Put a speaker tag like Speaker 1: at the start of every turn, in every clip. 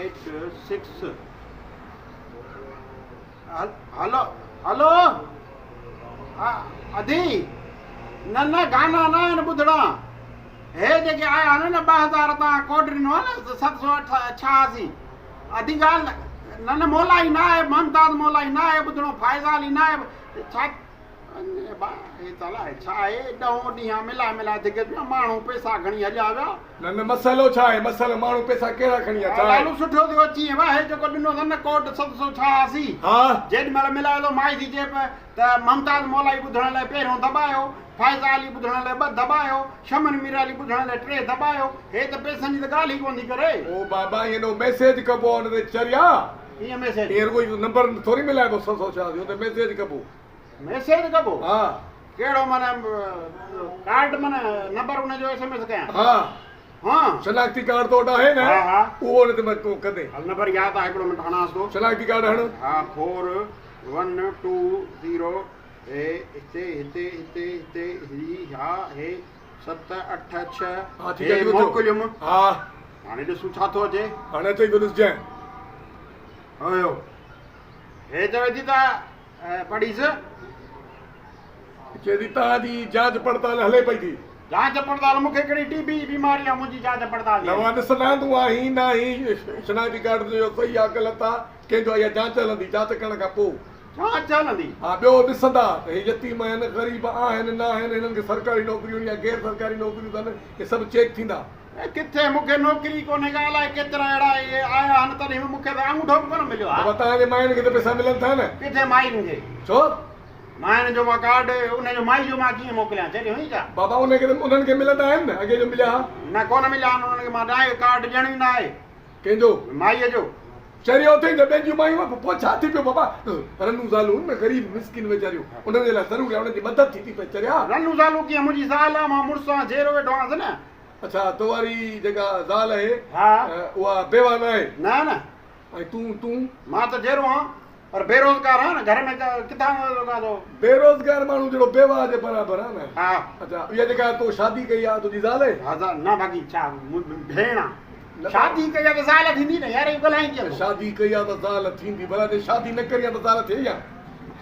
Speaker 1: 86 हलो हलो अधी न न गाना न आहिनि ॿुधणा हे जेके आया आहिनि न 2000 तव्हां कोड ॾिनो आहे न 788 अधी ॻाल्हि न न मोलाई न आहे ममताज़ मोलाई न आहे ॿुधणो फ़ाइज़ाली न आहे छा हे ताला छा आहे ॾहों ॾींहं मिला जेके माण्हू पैसा खणी हलिया विया
Speaker 2: न न मसइलो छा आहे मसइलो माण्हू पैसा कहिड़ा खणी विया
Speaker 1: ॾाढो सुठो थियो अची वियो हे जेको ॾिनो अथनि न कोड 788
Speaker 2: हा
Speaker 1: जेॾीमहिल मिलायो थो माई थी चए त ममताज़ मोलाई ॿुधण लाइ पहिरियों दॿायो फ़ाइज़ा अली ॿुधण लाइ 2 दॿायो शमन मीर अली ॿुधण लाइ 3 दॿायो हे त पैसनि जी त ॻाल्हि ई कोन थी करे
Speaker 2: ओ बाबा एॾो मैसेज कबो हुन ते चरिया
Speaker 1: कीअं मैसेज
Speaker 2: हींअर कोई नंबर थोरी मिलाइबो 788 ते मैसेज कबो
Speaker 1: कबो
Speaker 2: हा
Speaker 1: कहिड़ो माना कार्ड माना नंबर हुनजो SMS कयां
Speaker 2: हा
Speaker 1: हाँ
Speaker 2: शनाख्ती कार्ड तो वटि आहे न
Speaker 1: हा हा
Speaker 2: उहो हुन ते मां कॾहिं
Speaker 1: हल नंबर यादि आहे हिकिड़ो मिंट हणांसि थो
Speaker 2: शनाख्ती कार्ड हण
Speaker 1: हा 4120 हिते ही हा हे 786
Speaker 2: हा ठीकु आहे
Speaker 1: मोकिलियुमि
Speaker 2: हा
Speaker 1: हाणे ॾिसूं छा थो अचे
Speaker 2: हाणे अचई थो ॾिसजांइ
Speaker 1: हुयो हे चवे थी त पढ़ीसि
Speaker 2: चए थी तव्हांजी जांच पड़ताल हले पई थी
Speaker 1: जांच पड़ताल मूंखे हिकिड़ी TB बीमारी आहे मुंहिंजी जांच पड़ताल
Speaker 2: नवां ॾिसंदा तूं आहीं न आहीं शनाख्ती कार्ड जो सही आहे ग़लति आहे कंहिंजो इहा जांच हलंदी जांच करण खां पोइ
Speaker 1: जांच हलंदी
Speaker 2: हा ॿियो ॾिसंदा त हे यतीम आहिनि ग़रीब आहिनि न आहिनि हिननि खे सरकारी नौकरियूं या गैर सरकारी नौकरियूं अथनि हे सभु चेक थींदा
Speaker 1: किथे मूंखे नौकिरी कोन्हे ॻाल्हि आहे केतिरा अहिड़ा इहे आया आहिनि तॾहिं बि मूंखे त अंगूठो बि कोन मिलियो आहे
Speaker 2: बाबा तव्हांजे माइयुनि खे त पैसा मिलनि था न
Speaker 1: किथे माइयुनि खे
Speaker 2: छो
Speaker 1: माइयुनि जो मां कार्ड उनजो माई जो मां कीअं मोकिलियां चरी हुई छा
Speaker 2: बाबा उन्हनि खे मिलंदा आहिनि न अॻे जो मिलिया हा
Speaker 1: न कोन मिलिया आहिनि उन्हनि खे मां ॾाढो कार्ड ॾियण ई न आहे
Speaker 2: कंहिंजो
Speaker 1: माईअ जो
Speaker 2: चरियो अथई त ॿियनि जूं मायूं पोइ छा थी पियो बाबा रनू ज़ालूं न ग़रीब मिसकिन वेचारियूं उन्हनि जे लाइ ज़रूरी आहे उन्हनि जी मदद थी पई चरिया
Speaker 1: रनू ज़ालूं कीअं मुंहिंजी ज़ाल आहे मां मुड़ुस सां जेरो वेठो आहियां न
Speaker 2: अच्छा तो वारी जेका ज़ाल आहे
Speaker 1: हा
Speaker 2: उहा बेवा न आहे
Speaker 1: न न
Speaker 2: ऐं तूं
Speaker 1: मां त जेरो आहियां पर बेरोज़गार आहियां न घर में किथां लॻा थो
Speaker 2: बेरोज़गार माण्हू जहिड़ो बेवा जे बराबरि आहे न
Speaker 1: हा
Speaker 2: अच्छा इहा जेका तूं शादी कई आहे तुंहिंजी ज़ाल आहे
Speaker 1: हा न बाक़ी छा भेण आहे शादी कई आहे त ज़ाल थींदी न यार इहो ॻाल्हाईं कीअं
Speaker 2: शादी कई आहे त ज़ाल थींदी भला जे शादी न कई आहे त ज़ाल थिए या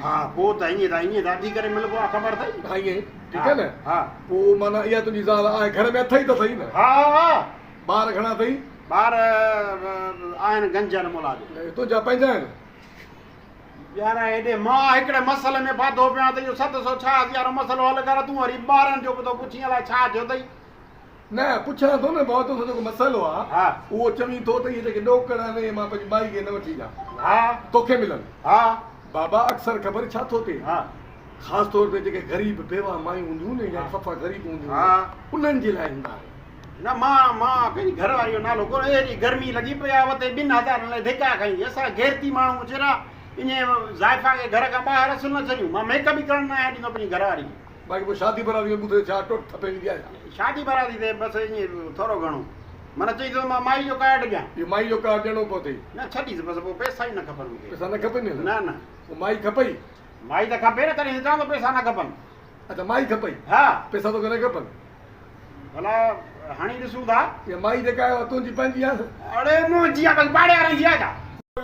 Speaker 1: हा पोइ त ईअं दादी करे मिलबो आहे ख़बर अथई
Speaker 2: हा ईअं ठीकु आहे न
Speaker 1: हा
Speaker 2: पोइ माना इहा तुंहिंजी ज़ाल आहे घर में अथई त सही न
Speaker 1: हा हा
Speaker 2: ॿार घणा अथई
Speaker 1: ॿार आहिनि गंजन मुलाज
Speaker 2: तुंहिंजा पंहिंजा आहिनि
Speaker 1: यार हेॾे मां हिकिड़े मसइले में बाधो पिया त इहो 786 वारो मसइलो हल कर तूं वरी ॿारनि जो बि थो पुछी अलाए छा थियो अथई
Speaker 2: न पुछां थो न भाउ तुंहिंजो जेको मसइलो आहे
Speaker 1: हा
Speaker 2: उहो चवीं थो त इहे जेके नौकर आहिनि मां पंहिंजी माई खे न वठी ॾियां
Speaker 1: हा
Speaker 2: तोखे मिलनि
Speaker 1: हा
Speaker 2: बाबा अक्सर ख़बर छा थो थिए
Speaker 1: हा
Speaker 2: ख़ासि तौर ते जेके ग़रीब बेवा मायूं हूंदियूं न या सफ़ा ग़रीब हूंदियूं
Speaker 1: हा
Speaker 2: उन्हनि जे लाइ ईंदा आहिनि
Speaker 1: न मां पंहिंजी घरवारी जो नालो कोन हेॾी गर्मी लॻी पई आहे उते 2000 लाइ धिका खई असां गैरती माण्हू जहिड़ा ईअं ज़ाइफ़ा खे घर खां ॿाहिरि असुल न छॾियूं मां मेकअप बि करण न आहियां ॾींदो पंहिंजी घरवारी
Speaker 2: बाक़ी पोइ शादी बरादी में ॿुधे छा टुट थपे ईंदी आहे
Speaker 1: शादी बरादी ते बसि ईअं थोरो घणो माना चई थो मां माई जो कार्ड ॾियां
Speaker 2: इहो माई जो कार्ड ॾियणो पियो अथई
Speaker 1: न छॾीसि बसि पोइ पैसा ई न खपनि मूंखे
Speaker 2: पैसा न खपनि
Speaker 1: न न
Speaker 2: पोइ माई खपई
Speaker 1: माई त खपे न तॾहिं चवां थो पैसा न खपनि
Speaker 2: अच्छा माई खपई
Speaker 1: हा
Speaker 2: पैसा तोखे न खपनि
Speaker 1: भला हाणे ॾिसूं था
Speaker 2: इहा माई जेका आहे तुंहिंजी पंहिंजी आहे
Speaker 1: अड़े मुंहिंजी आहे बसि पाड़े वारनि जी आहे छा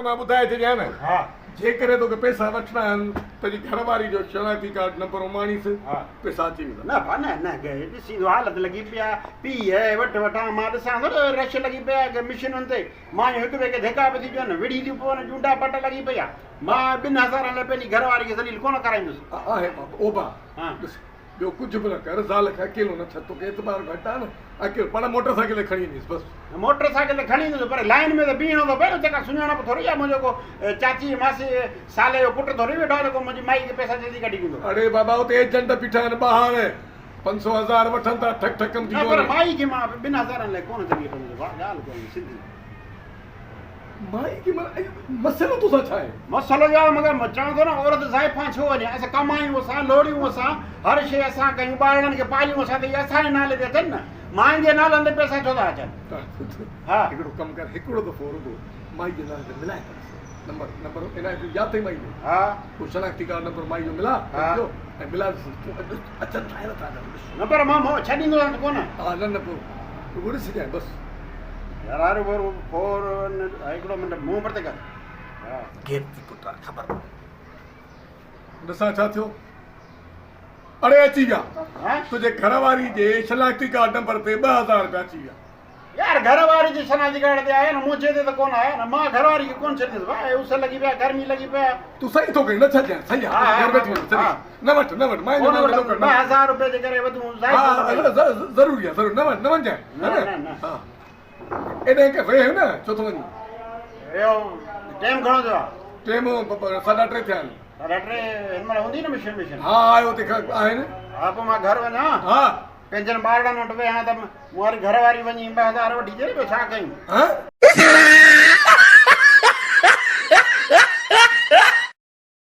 Speaker 2: मां ॿुधाए थी ॾियां न
Speaker 1: हा
Speaker 2: जेकॾहिं तोखे पैसा वठिणा आहिनि पंहिंजी घरवारी जो शनाख्ती कार्ड नंबर उमाणीसि
Speaker 1: हा
Speaker 2: पैसा अची वेंदा
Speaker 1: न ॾिसी थो हालत लॻी पई आहे पीउ आहे वठां मां ॾिसां थो रश लॻी पई आहे मिशिनुनि ते मायूं हिक ॿिए खे धिका पई थी ॾियनि विड़ी थियूं पवनि चूंडा पट लॻी पई आहे मां 2000 लाइ पंहिंजी घरवारी खे ज़लील कोन कराईंदुसि
Speaker 2: आहे ओबा
Speaker 1: हा
Speaker 2: ॾिस ॿियो कुझु बि न कर ज़ाल खे अकेलो न छॾ तोखे एतबार घटि आहे न अकेलो पाण मोटर साइकिल खणी ईंदीसि बसि
Speaker 1: मोटर साइकिल ते खणी ईंदुसि पर लाइन में त बीहणो थो पए जेका सुञाणप थोरी आहे मुंहिंजो को चाची मासी साले जो पुटु थोरी वेठो आहे जेको मुंहिंजी माई खे पैसा जल्दी कढी ॾींदो
Speaker 2: अड़े बाबा हुते एजेंट बीठा आहिनि ॿाहिरि 500,000 वठनि था ठक ठकम थी
Speaker 1: पर माई खे मां 2000 लाइ कोन थी वठंदुसि ॻाल्हि कोन्हे सिधी
Speaker 2: माई की मसइलो तोसां छा आहे
Speaker 1: मसइलो इहो आहे मगर चवां थो न औरत ज़ाइफ़ा छो वञे असां कमायूं असां लोड़ियूं असां हर शइ असां कयूं ॿारनि खे पालियूं असां त इहे असांजे नाले ते अथनि न मायुनि जे नालनि ते पैसा छो था अचनि हा
Speaker 2: हिकिड़ो कमु कर हिकिड़ो दफ़ो रुगो माई जे नाले ते मिलाए नंबर इनखे यादि अथई माई जो
Speaker 1: हा
Speaker 2: पोइ शनाख्ती कार्ड नंबर माई जो मिला ऐं मिला अचनि ठाहे नथा
Speaker 1: न पर मां छॾींदो कोन
Speaker 2: हा न पोइ ॾिसजांइ बसि
Speaker 1: यार आरो फोर हिकिड़ो मिंट मुंहुं पर ते कर हा
Speaker 2: घेर थी पुट ख़बर ॾिसां छा थियो अड़े अची विया
Speaker 1: हाँ?
Speaker 2: तुंहिंजे घर वारी जे शनाख्ती कार्ड नंबर ते 2000 रुपया अची विया
Speaker 1: यार घर वारी जी शनाख्ती कार्ड ते आया न मुंहिंजे ते त कोन आया न मां घर वारी खे कोन छॾींदुसि भाई उस लॻी पिया गर्मी लॻी पिया
Speaker 2: तूं सही थो कहीं न छॾ सही
Speaker 1: हा,
Speaker 2: आहे
Speaker 1: हा,
Speaker 2: घर वेठो
Speaker 1: हा।
Speaker 2: न वठ मां
Speaker 1: कोन
Speaker 2: जो
Speaker 1: वठंदुसि, 2000 रुपए जे करे वधूं ज़ाहिर
Speaker 2: हा
Speaker 1: थो लॻे।
Speaker 2: ज़रूरी आहे ज़रूर न वञ
Speaker 1: न।
Speaker 2: हा एॾे के वेह न छो थो वञी
Speaker 1: इहो टाइम घणो थियो आहे
Speaker 2: टेम 3:30 थिया आहिनि
Speaker 1: साढा टे हिन महिल हूंदी न मिशन
Speaker 2: हा आयो ते आहिनि
Speaker 1: हा पोइ मां घर वञा
Speaker 2: हा
Speaker 1: पंहिंजनि ॿारनि वटि वेहां त मूं वारी घर वारी वञी 2000 वठी अचे न छा कयूं
Speaker 2: हा